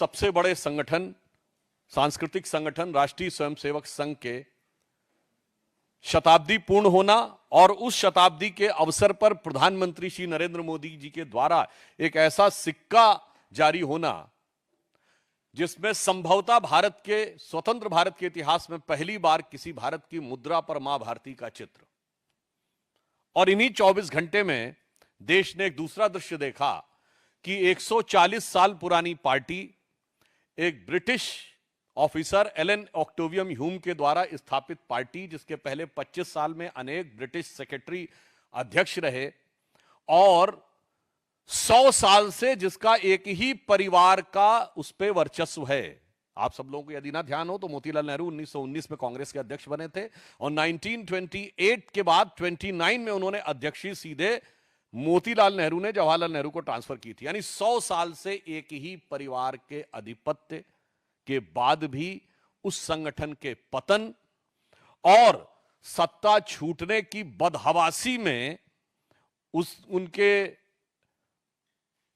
सबसे बड़े संगठन, सांस्कृतिक संगठन राष्ट्रीय स्वयंसेवक संघ के शताब्दी पूर्ण होना और उस शताब्दी के अवसर पर प्रधानमंत्री श्री नरेंद्र मोदी जी के द्वारा एक ऐसा सिक्का जारी होना जिसमें संभवतः भारत के स्वतंत्र भारत के इतिहास में पहली बार किसी भारत की मुद्रा पर मां भारती का चित्र। और इन्हीं 24 घंटे में देश ने एक दूसरा दृश्य देखा कि 140 साल पुरानी पार्टी एक ब्रिटिश ऑफिसर एलन ऑक्टेवियम ह्यूम के द्वारा स्थापित पार्टी, जिसके पहले 25 साल में अनेक ब्रिटिश सेक्रेटरी अध्यक्ष रहे और 100 साल से जिसका एक ही परिवार का उस पर वर्चस्व है। आप सब लोगों को यदि ना ध्यान हो तो मोतीलाल नेहरू 1919 में कांग्रेस के अध्यक्ष बने थे और 1928 के बाद 29 में उन्होंने अध्यक्षी सीधे मोतीलाल नेहरू ने जवाहरलाल नेहरू को ट्रांसफर की थी। यानी 100 साल से एक ही परिवार के आधिपत्य के बाद भी उस संगठन के पतन और सत्ता छूटने की बदहवासी में उनके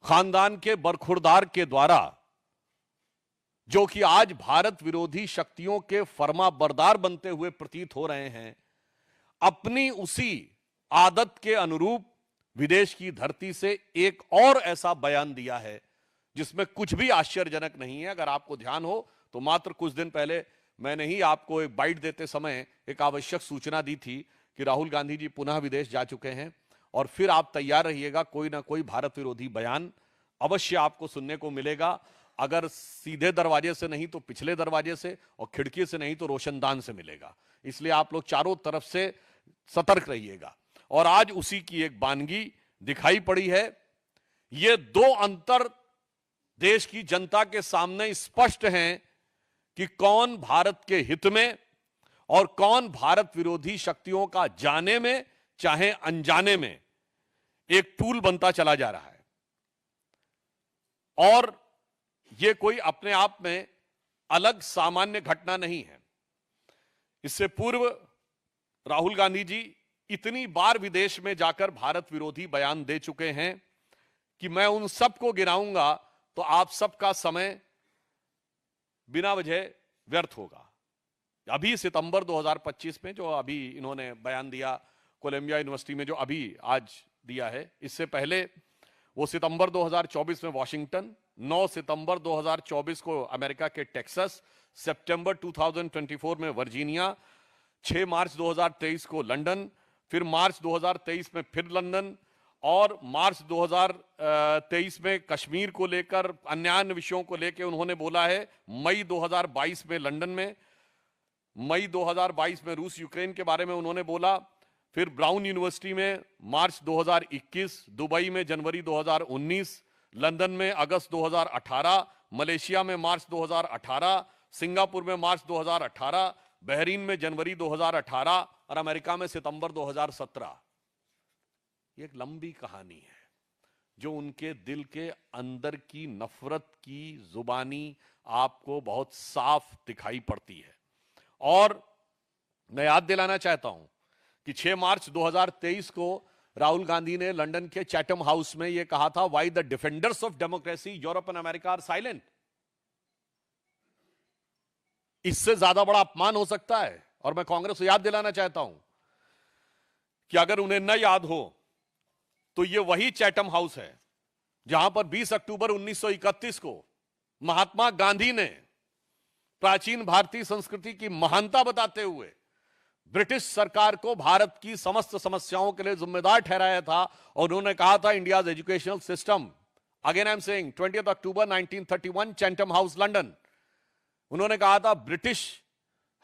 खानदान के बरखुरदार के द्वारा, जो कि आज भारत विरोधी शक्तियों के फर्माबरदार बनते हुए प्रतीत हो रहे हैं, अपनी उसी आदत के अनुरूप विदेश की धरती से एक और ऐसा बयान दिया है जिसमें कुछ भी आश्चर्यजनक नहीं है। अगर आपको ध्यान हो तो मात्र कुछ दिन पहले मैंने ही आपको एक बाइट देते समय एक आवश्यक सूचना दी थी कि राहुल गांधी जी पुनः विदेश जा चुके हैं और फिर आप तैयार रहिएगा, कोई ना कोई भारत विरोधी बयान अवश्य आपको सुनने को मिलेगा। अगर सीधे दरवाजे से नहीं तो पिछले दरवाजे से और खिड़की से नहीं तो रोशनदान से मिलेगा। इसलिए आप लोग चारों तरफ से सतर्क रहिएगा। और आज उसी की एक बानगी दिखाई पड़ी है। ये दो अंतर देश की जनता के सामने स्पष्ट हैं कि कौन भारत के हित में और कौन भारत विरोधी शक्तियों का जाने में चाहे अनजाने में एक टूल बनता चला जा रहा है। और यह कोई अपने आप में अलग सामान्य घटना नहीं है। इससे पूर्व राहुल गांधी जी इतनी बार विदेश में जाकर भारत विरोधी बयान दे चुके हैं कि मैं उन सबको गिनाऊंगा तो आप सबका समय बिना वजह व्यर्थ होगा। अभी सितंबर 2025 में जो अभी इन्होंने बयान दिया कोलंबिया यूनिवर्सिटी में, जो अभी आज दिया है, इससे पहले वो सितंबर 2024 में वॉशिंगटन, 9 सितंबर 2024 को अमेरिका के टेक्सास, सितंबर 2024 में वर्जीनिया, 6 मार्च 2023 को लंदन, फिर मार्च 2023 में फिर लंदन और मार्च 2023 में कश्मीर को लेकर अन्य विषयों को लेकर उन्होंने बोला है। मई 2022 में लंदन में, मई 2022 में रूस यूक्रेन के बारे में उन्होंने बोला, फिर ब्राउन यूनिवर्सिटी में मार्च 2021, दुबई में जनवरी 2019, लंदन में अगस्त 2018, मलेशिया में मार्च 2018, सिंगापुर में मार्च 2018, बहरीन में जनवरी 2018 और अमेरिका में सितंबर 2017। ये एक लंबी कहानी है जो उनके दिल के अंदर की नफरत की जुबानी आपको बहुत साफ दिखाई पड़ती है। और मैं याद दिलाना चाहता हूं कि 6 मार्च 2023 को राहुल गांधी ने लंदन के चैटम हाउस में यह कहा था, why the defenders of democracy Europe and America are silent. इससे ज्यादा बड़ा अपमान हो सकता है। और मैं कांग्रेस को याद दिलाना चाहता हूं कि अगर उन्हें न याद हो तो यह वही चैटम हाउस है जहां पर 20 अक्टूबर 1931 को महात्मा गांधी ने प्राचीन भारतीय संस्कृति की महानता बताते हुए ब्रिटिश सरकार को भारत की समस्त समस्याओं के लिए जिम्मेदार ठहराया था। और उन्होंने कहा था, India's educational system, again I am saying, 20 October 1931, Chatham house London, उन्होंने कहा था, British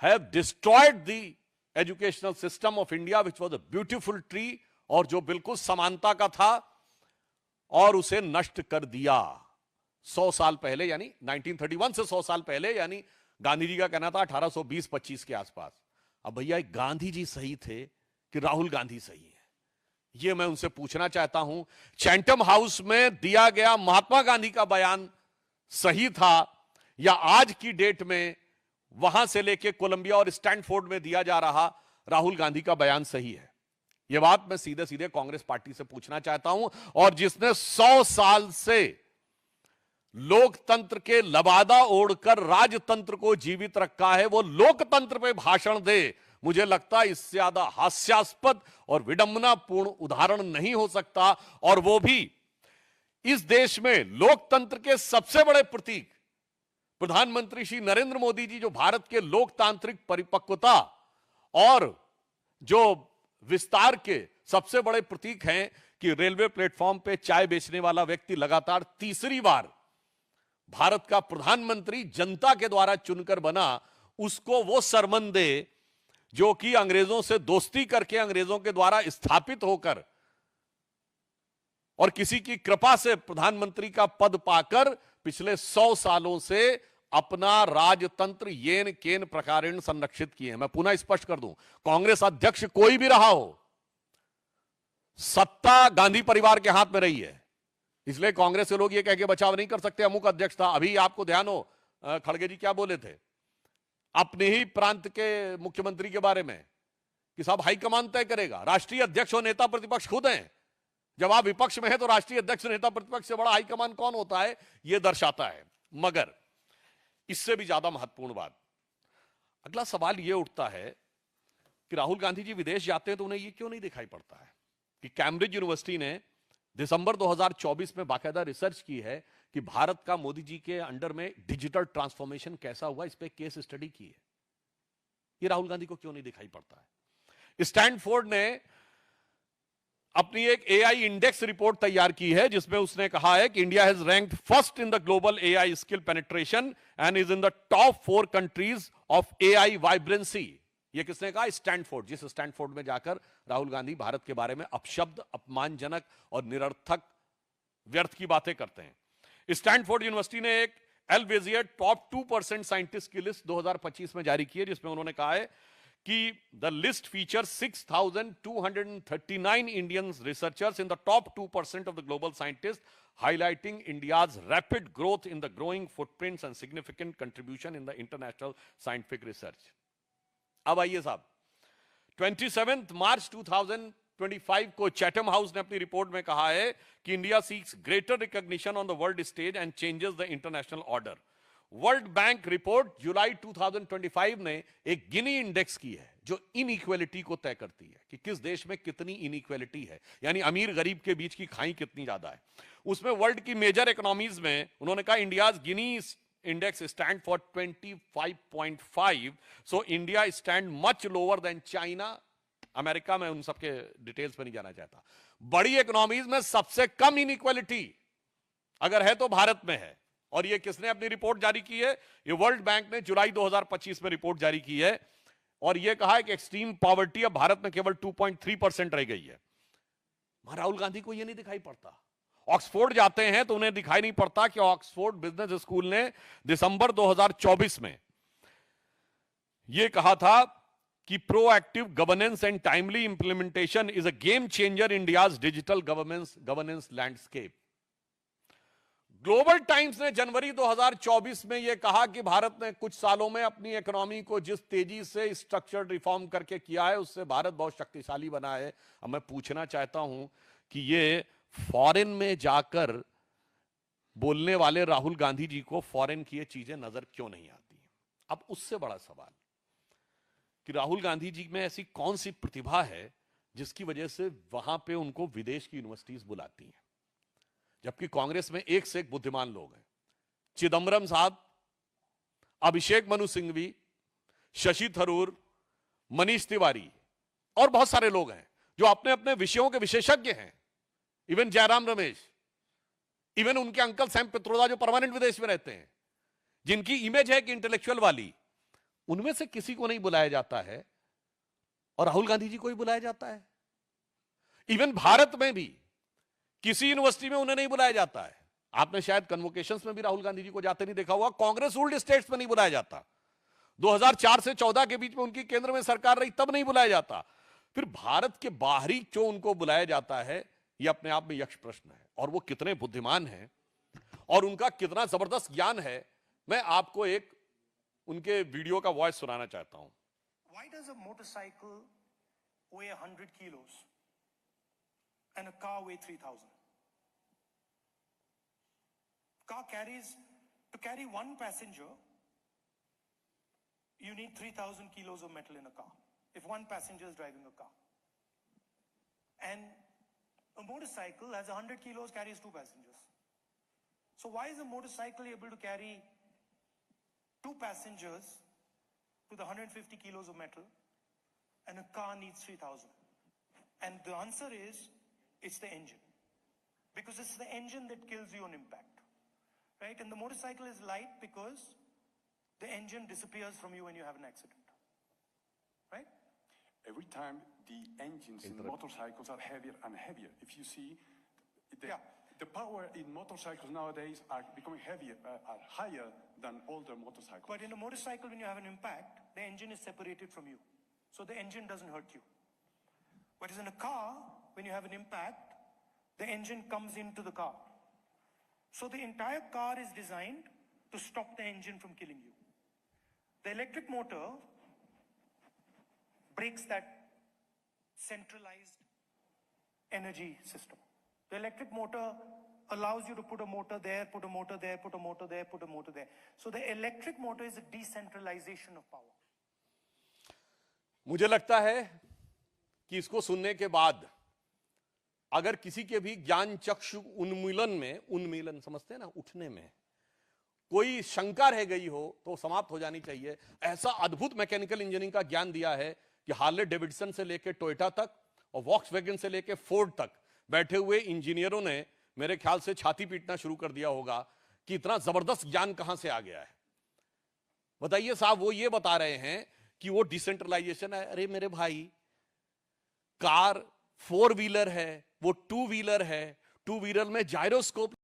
have destroyed the educational system of India which was a beautiful tree, और जो बिल्कुल समानता का था, और उसे नष्ट कर दिया 100 साल पहले, यानी 1931 से 100 साल पहले, यानी गांधी जी का कहना था 1820-25 के आसपास। अब भैया गांधी जी सही थे कि राहुल गांधी सही है, यह मैं उनसे पूछना चाहता हूं। चैटम हाउस में दिया गया महात्मा गांधी का बयान सही था या आज की डेट में वहां से लेके कोलंबिया और स्टैनफोर्ड में दिया जा रहा राहुल गांधी का बयान सही है? यह बात मैं सीधे सीधे कांग्रेस पार्टी से पूछना चाहता हूं। और जिसने 100 साल से लोकतंत्र के लबादा ओढ़कर राजतंत्र को जीवित रखा है, वो लोकतंत्र पे भाषण दे। मुझे लगता है इससे ज्यादा हास्यास्पद और विडंबनापूर्ण उदाहरण नहीं हो सकता, और वो भी इस देश में लोकतंत्र के सबसे बड़े प्रतीक प्रधानमंत्री श्री नरेंद्र मोदी जी, जो भारत के लोकतांत्रिक परिपक्वता और जो विस्तार के सबसे बड़े प्रतीक हैं, कि रेलवे प्लेटफॉर्म पे चाय बेचने वाला व्यक्ति लगातार तीसरी बार भारत का प्रधानमंत्री जनता के द्वारा चुनकर बना, उसको वो सरमन दे जो कि अंग्रेजों से दोस्ती करके, अंग्रेजों के द्वारा स्थापित होकर और किसी की कृपा से प्रधानमंत्री का पद पाकर पिछले 100 सालों से अपना राजतंत्र येन केन प्रकारेण संरक्षित किए हैं। मैं पुनः स्पष्ट कर दूं, कांग्रेस अध्यक्ष कोई भी रहा हो, सत्ता गांधी परिवार के हाथ में रही है, इसलिए कांग्रेस के लोग ये कह के बचाव नहीं कर सकते अमुक अध्यक्ष था। अभी आपको ध्यान हो, खड़गे जी क्या बोले थे अपने ही प्रांत के मुख्यमंत्री के बारे में, कि साहब हाईकमान तय करेगा। राष्ट्रीय अध्यक्ष और नेता प्रतिपक्ष खुद हैं। जब आप विपक्ष में है तो राष्ट्रीय अध्यक्ष नेता प्रतिपक्ष से बड़ा हाईकमान कौन होता है, यह दर्शाता है। मगर इससे भी ज्यादा महत्वपूर्ण बात, अगला सवाल यह उठता है कि राहुल गांधी जी विदेश जाते हैं तो उन्हें यह क्यों नहीं दिखाई पड़ता है कि कैम्ब्रिज यूनिवर्सिटी ने दिसंबर 2024 में बाकायदा रिसर्च की है कि भारत का मोदी जी के अंडर में डिजिटल ट्रांसफॉर्मेशन कैसा हुआ, इस पे केस स्टडी की है। ये राहुल गांधी को क्यों नहीं दिखाई पड़ता है। स्टैनफोर्ड ने अपनी एक एआई इंडेक्स रिपोर्ट तैयार की है, जिसमें उसने कहा है कि India has ranked first in the global AI skill penetration and is in the top 4 countries of AI vibrancy. ये किसने कहा? स्टैनफोर्ड। जिस स्टैनफोर्ड में जाकर राहुल गांधी भारत के बारे में अपशब्द, अपमानजनक और निरर्थक व्यर्थ की बातें करते हैं। स्टैनफोर्ड यूनिवर्सिटी ने एक एल्वेजियर टॉप 2% साइंटिस्ट की लिस्ट 2025 में जारी की है, जिसमें उन्होंने कहा है कि the list feature 6,239 Indian researchers in the top 2% of the global scientist, highlighting India's rapid growth in the growing footprints and significant contribution in the international scientific research. अब आइए साहब, 27 मार्च 2025 को चैटम हाउस ने अपनी रिपोर्ट में कहा है कि India seeks greater recognition on the world stage and changes the international order. World bank report जुलाई 2025 ने एक गिनी इंडेक्स की है जो इनइक्वालिटी को तय करती है कि किस देश में कितनी इनइक्वालिटी है, यानी अमीर गरीब के बीच की खाई कितनी ज्यादा है। उसमें वर्ल्ड की मेजर इकोनॉमीज में उन्होंने कहा India's Gini index stand for 25.5, so India stand much lower than China, America में, उन सबके डिटेल्स पर नहीं जाना चाहता। बड़ी इकोनॉमीज में सबसे कम इनइक्वालिटी अगर है तो भारत में है। और ये किसने अपनी रिपोर्ट जारी की है? ये वर्ल्ड बैंक ने जुलाई 2025 में रिपोर्ट जारी की है, और ये कहा है कि एक्सट्रीम पॉवर्टी अब भारत में केवल 2.3% रह गई है। राहुल गांधी को ये नहीं दिखाई पड़ता। ऑक्सफोर्ड जाते हैं तो उन्हें दिखाई नहीं पड़ता कि ऑक्सफोर्ड बिजनेस स्कूल ने दिसंबर 2024 में यह कहा था कि proactive governance and timely implementation is a game changer India's digital governance landscape. Global times ने जनवरी 2024 में यह कहा कि भारत ने कुछ सालों में अपनी इकोनॉमी को जिस तेजी से स्ट्रक्चरड रिफॉर्म करके किया है, उससे भारत बहुत शक्तिशाली बना है। अब मैं पूछना चाहता हूं कि ये फॉरेन में जाकर बोलने वाले राहुल गांधी जी को फॉरेन की ये चीजें नजर क्यों नहीं आती? अब उससे बड़ा सवाल कि राहुल गांधी जी में ऐसी कौन सी प्रतिभा है जिसकी वजह से वहां पे उनको विदेश की यूनिवर्सिटीज बुलाती हैं, जबकि कांग्रेस में एक से एक बुद्धिमान लोग हैं। चिदंबरम साहब, अभिषेक मनु सिंघवी, शशि थरूर, मनीष तिवारी और बहुत सारे लोग हैं जो अपने अपने विषयों के विशेषज्ञ हैं। इवन जयराम रमेश, इवन उनके अंकल सैम पित्रोदा जो परमानेंट विदेश में रहते हैं, जिनकी इमेज है कि इंटेलेक्चुअल वाली, उनमें से किसी को नहीं बुलाया जाता है, और राहुल गांधी जी को ही बुलाया जाता है। इवन भारत में भी किसी यूनिवर्सिटी में उन्हें नहीं बुलाया जाता है। आपने शायद कन्वोकेशंस में भी राहुल गांधी जी को जाते नहीं देखा हुआ। कांग्रेस रूल्ड स्टेट्स में नहीं बुलाया जाता। 2004 से 14 के बीच में उनकी केंद्र में सरकार रही, तब नहीं बुलाया जाता। फिर भारत के बाहरी क्यों उनको बुलाया जाता है, यह अपने आप में यक्ष प्रश्न है। और वो कितने बुद्धिमान हैं और उनका कितना जबरदस्त ज्ञान है, मैं आपको एक उनके वीडियो का वॉइस सुनाना चाहता हूं। Why does a motorcycle weigh 100 kilos and a car weigh 3,000? car carries, to carry one passenger, you need 3,000 kilos of metal in a car, if one passenger is driving a car. And a motorcycle has 100 kilos, carries two passengers. So why is a motorcycle able to carry two passengers with 150 kilos of metal and a car needs 3,000? And the answer is, it's the engine. Because it's the engine that kills you on impact, right? And the motorcycle is light because the engine disappears from you when you have an accident, right? Every time the engines in motorcycles are heavier and heavier. If you see, the power in motorcycles nowadays are becoming heavier, are higher than older motorcycles. But in a motorcycle, when you have an impact, the engine is separated from you. So the engine doesn't hurt you. Whereas in a car, when you have an impact, the engine comes into the car. So the entire car is designed to stop the engine from killing you. The electric motor breaks that centralized energy system. The electric motor allows you to put a motor there, put a motor there, put a motor there, put a motor there. So the electric motor is a decentralization of power. मुझे लगता है कि इसको सुनने के बाद अगर किसी के भी ज्ञान चक्षु उन्मीलन समझते हैं ना, उठने में कोई शंका रह गई हो तो समाप्त हो जानी चाहिए। ऐसा अद्भुत मैकेनिकल इंजीनियरिंग का ज्ञान दिया है कि हार्ले डेविडसन से लेकर टोयोटा तक और वॉक्सवैगन से लेकर फोर्ड तक बैठे हुए इंजीनियरों ने मेरे ख्याल से छाती पीटना शुरू कर दिया होगा कि इतना जबरदस्त ज्ञान कहां से आ गया है। बताइए साहब, वो ये बता रहे हैं कि वो डिसेंट्रलाइजेशन है। अरे मेरे भाई, कार 4 व्हीलर है, वो 2 व्हीलर है, 2 व्हीलर में जायरोस्कोप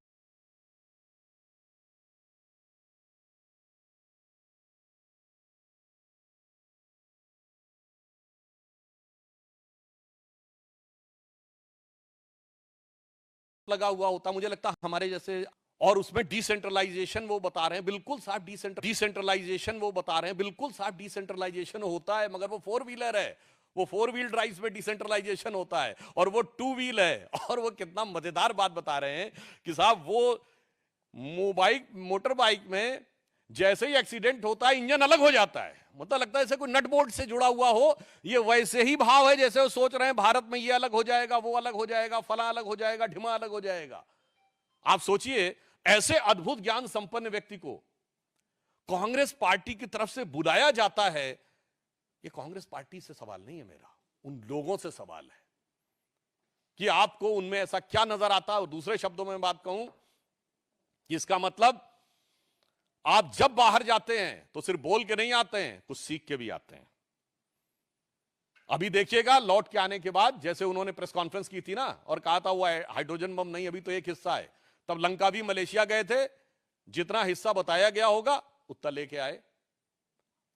लगा हुआ होता। मुझे लगता है हमारे जैसे, और उसमें डिसेंट्रलाइजेशन वो बता रहे हैं, बिल्कुल साफ डिसेंट्रलाइजेशन वो बता रहे हैं, बिल्कुल साफ डिसेंट्रलाइजेशन होता है, मगर वो 4 व्हीलर है, वो 4 व्हील ड्राइव में डिसेंट्रलाइजेशन होता है, और वो 2 व्हील है। और वो कितना मजेदार बात बता रहे हैं कि साहब वो मोटर बाइक में जैसे ही एक्सीडेंट होता है इंजन अलग हो जाता है, मतलब लगता है जैसे कोई नट बोल्ट से जुड़ा हुआ हो। ये वैसे ही भाव है जैसे वो सोच रहे हैं भारत में ये अलग हो जाएगा, वो अलग हो जाएगा, फला अलग हो जाएगा, ढिमा अलग हो जाएगा। आप सोचिए, ऐसे अद्भुत ज्ञान संपन्न व्यक्ति को कांग्रेस पार्टी की तरफ से बुलाया जाता है। ये कांग्रेस पार्टी से सवाल नहीं है मेरा, उन लोगों से सवाल है कि आपको उनमें ऐसा क्या नजर आता है। और दूसरे शब्दों में बात कहूं कि इसका मतलब आप जब बाहर जाते हैं तो सिर्फ बोल के नहीं आते हैं, कुछ सीख के भी आते हैं। अभी देखिएगा, लौट के आने के बाद जैसे उन्होंने प्रेस कॉन्फ्रेंस की थी ना और कहा था वो हाइड्रोजन बम नहीं, अभी तो एक हिस्सा है। तब लंका भी मलेशिया गए थे, जितना हिस्सा बताया गया होगा उतना लेके आए।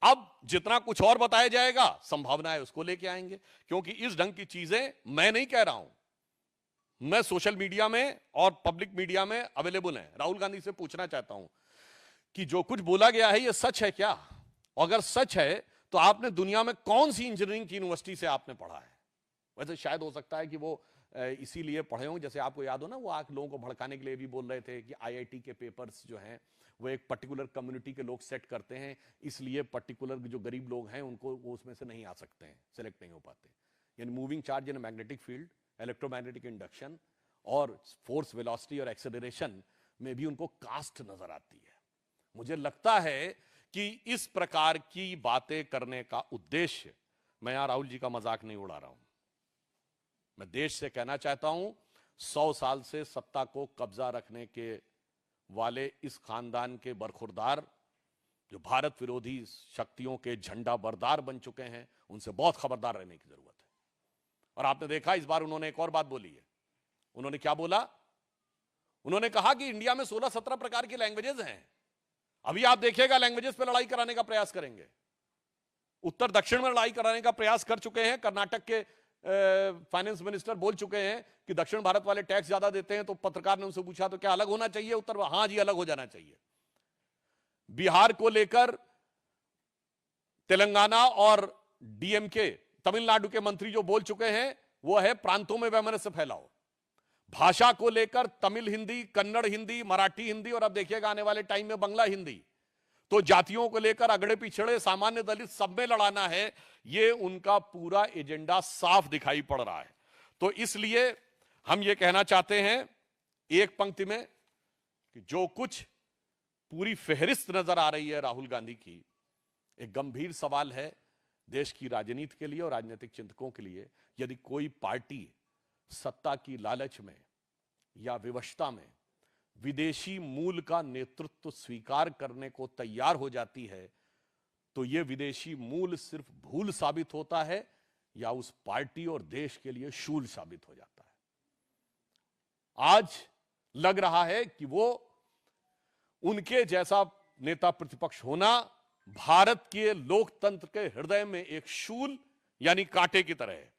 अब जितना कुछ और बताया जाएगा, संभावना है उसको लेके आएंगे, क्योंकि इस ढंग की चीजें मैं नहीं कह रहा हूं, मैं सोशल मीडिया में और पब्लिक मीडिया में अवेलेबल है। राहुल गांधी से पूछना चाहता हूं कि जो कुछ बोला गया है ये सच है क्या? अगर सच है तो आपने दुनिया में कौन सी इंजीनियरिंग की यूनिवर्सिटी से आपने पढ़ा है? वैसे शायद हो सकता है कि वो इसीलिए पढ़े हों, जैसे आपको याद हो ना, वो आप लोगों को भड़काने के लिए भी बोल रहे थे कि आईआईटी के पेपर्स जो हैं वो एक पर्टिकुलर कम्युनिटी के लोग सेट करते हैं, इसलिए पर्टिकुलर जो गरीब लोग हैं उनको वो उसमें से नहीं आ सकते हैं, सेलेक्ट नहीं हो पाते। यानी moving charge in magnetic field, electromagnetic induction और फोर्स वेलोसिटी और एक्सेलरेशन में भी उनको कास्ट नजर आती है। मुझे लगता है कि इस प्रकार की बातें करने का उद्देश्य, मैं यहां राहुल जी का मजाक नहीं उड़ा रहा हूं, मैं देश से कहना चाहता हूं 100 साल से सत्ता को कब्जा रखने के वाले इस खानदान के बरखुरदार जो भारत विरोधी शक्तियों के झंडा बरदार बन चुके हैं, उनसे बहुत खबरदार रहने की जरूरत है। और आपने देखा इस बार उन्होंने एक और बात बोली है। उन्होंने क्या बोला? उन्होंने कहा कि इंडिया में 16-17 प्रकार की लैंग्वेजेस हैं। अभी आप देखिएगा लैंग्वेजेस पे लड़ाई कराने का प्रयास करेंगे। उत्तर दक्षिण में लड़ाई कराने का प्रयास कर चुके हैं। कर्नाटक के फाइनेंस मिनिस्टर बोल चुके हैं कि दक्षिण भारत वाले टैक्स ज्यादा देते हैं। तो पत्रकार ने उनसे पूछा तो क्या अलग होना चाहिए? उत्तर हां जी, अलग हो जाना चाहिए। बिहार को लेकर तेलंगाना और डीएमके तमिलनाडु के मंत्री जो बोल चुके हैं वो है प्रांतों में वैमनस्य फैलाओ। भाषा को लेकर तमिल हिंदी, कन्नड़ हिंदी, मराठी हिंदी और अब देखिएगा आने वाले टाइम में बंगला हिंदी। तो जातियों को लेकर अगड़े पिछड़े, सामान्य दलित सब में लड़ाना है, ये उनका पूरा एजेंडा साफ दिखाई पड़ रहा है। तो इसलिए हम ये कहना चाहते हैं एक पंक्ति में कि जो कुछ पूरी फेहरिस्त नजर आ रही है राहुल गांधी की, एक गंभीर सवाल है देश की राजनीति के लिए और राजनीतिक चिंतकों के लिए। यदि कोई पार्टी सत्ता की लालच में या विवशता में विदेशी मूल का नेतृत्व स्वीकार करने को तैयार हो जाती है, तो यह विदेशी मूल सिर्फ भूल साबित होता है या उस पार्टी और देश के लिए शूल साबित हो जाता है। आज लग रहा है कि वो उनके जैसा नेता प्रतिपक्ष होना भारत के लोकतंत्र के हृदय में एक शूल यानी कांटे की तरह है।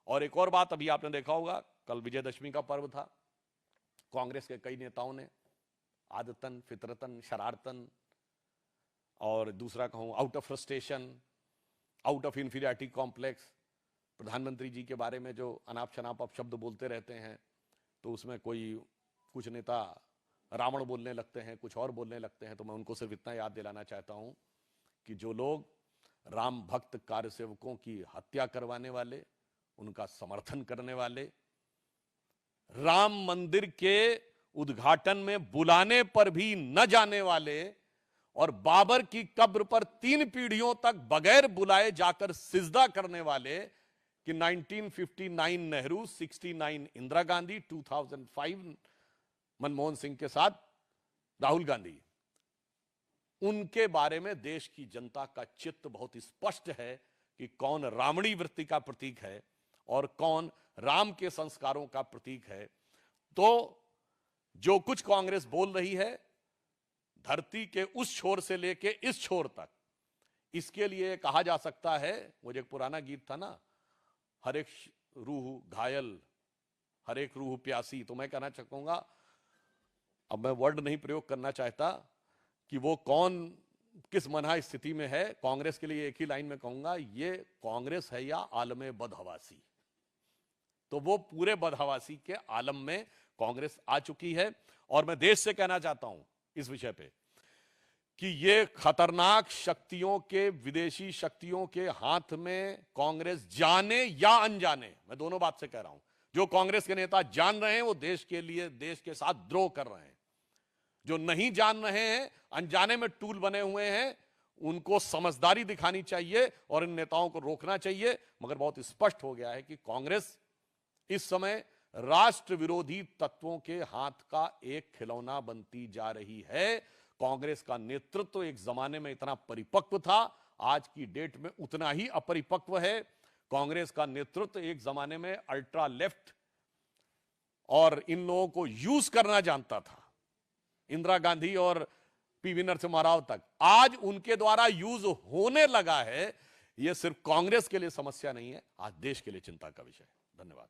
और एक और बात, अभी आपने देखा होगा कल विजयदशमी का पर्व था, कांग्रेस के कई नेताओं ने आदतन, फितरतन, शरारतन और दूसरा कहूं out of frustration, out of inferiority complex, प्रधानमंत्री जी के बारे में जो अनाप शनाप अपशब्द बोलते रहते हैं, तो उसमें कुछ नेता रावण बोलने लगते हैं, कुछ और बोलने लगते हैं। तो मैं उनको सिर्फ इतना याद दिलाना चाहता हूं कि जो लोग राम भक्त कार्यसेवकों की हत्या करवाने वाले, उनका समर्थन करने वाले, राम मंदिर के उद्घाटन में बुलाने पर भी न जाने वाले और बाबर की कब्र पर 3 पीढ़ियों तक बगैर बुलाए जाकर सिजदा करने वाले कि 1959 नेहरू, 69 इंदिरा गांधी, 2005 मनमोहन सिंह के साथ राहुल गांधी, उनके बारे में देश की जनता का चित्त बहुत स्पष्ट है कि कौन रावणी वृत्ति का प्रतीक है और कौन राम के संस्कारों का प्रतीक है। तो जो कुछ कांग्रेस बोल रही है धरती के उस छोर से लेके इस छोर तक, इसके लिए कहा जा सकता है, मुझे एक पुराना गीत था ना, हर एक रूह घायल हर एक रूह प्यासी। तो मैं कहना चाहूंगा, अब मैं वर्ड नहीं प्रयोग करना चाहता कि वो कौन किस मना स्थिति में है। कांग्रेस के लिए एक ही लाइन में कहूंगा, ये कांग्रेस है या आलम बदहवासी। तो वो पूरे बदहवासी के आलम में कांग्रेस आ चुकी है। और मैं देश से कहना चाहता हूं इस विषय पे कि ये खतरनाक शक्तियों के, विदेशी शक्तियों के हाथ में कांग्रेस जाने या अनजाने, मैं दोनों बात से कह रहा हूं, जो कांग्रेस के नेता जान रहे हैं वो देश के लिए, देश के साथ द्रोह कर रहे हैं। जो नहीं जान रहे हैं, अनजाने में टूल बने हुए हैं, उनको समझदारी दिखानी चाहिए और इन नेताओं को रोकना चाहिए। मगर बहुत स्पष्ट हो गया है कि कांग्रेस इस समय राष्ट्र विरोधी तत्वों के हाथ का एक खिलौना बनती जा रही है। कांग्रेस का नेतृत्व एक जमाने में इतना परिपक्व था, आज की डेट में उतना ही अपरिपक्व है। कांग्रेस का नेतृत्व एक जमाने में अल्ट्रा लेफ्ट और इन लोगों को यूज करना जानता था, इंदिरा गांधी और पीवी नरसिम्हा राव तक। आज उनके द्वारा यूज होने लगा है। यह सिर्फ कांग्रेस के लिए समस्या नहीं है, आज देश के लिए चिंता का विषय है। धन्यवाद।